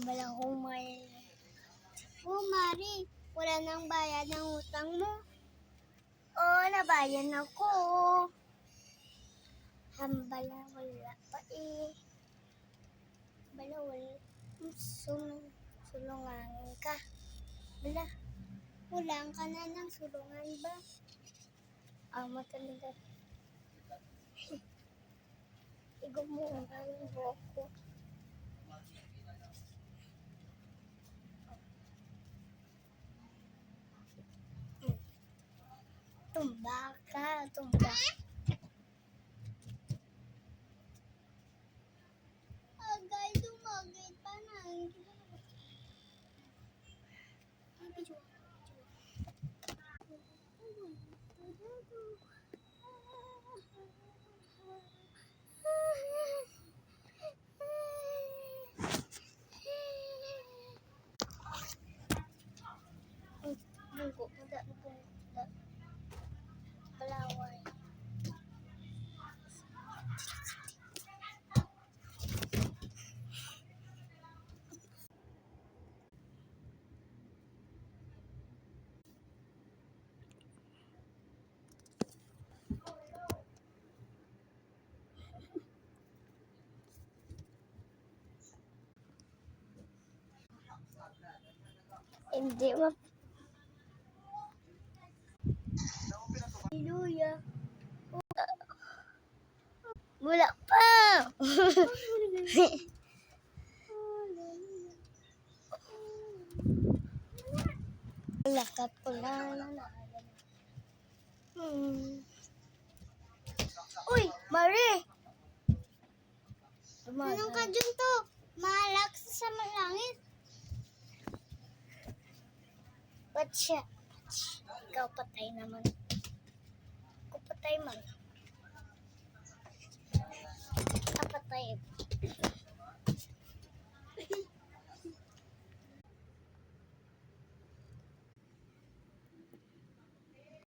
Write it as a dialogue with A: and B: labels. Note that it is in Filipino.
A: Wala akong may... Oh, Mari, wala nang bayad ng utang mo. Oh, nabayan ako. Hambala, wala pa eh. Bala, wala. Sulungan ka. Bala, kulang ka na ng sulungan ba? Talaga. Igo mo ang buhok ko. Tumba ka, tumba. Agay, dumagay pa na. Bungko, palaway. Hindi ma... Hallelujah. Wala pa. Wala ka pala. Uy, Mari! Anong ka dyan to? Malak sa langit. Ba't siya? Ikaw patay naman. Ako patay man.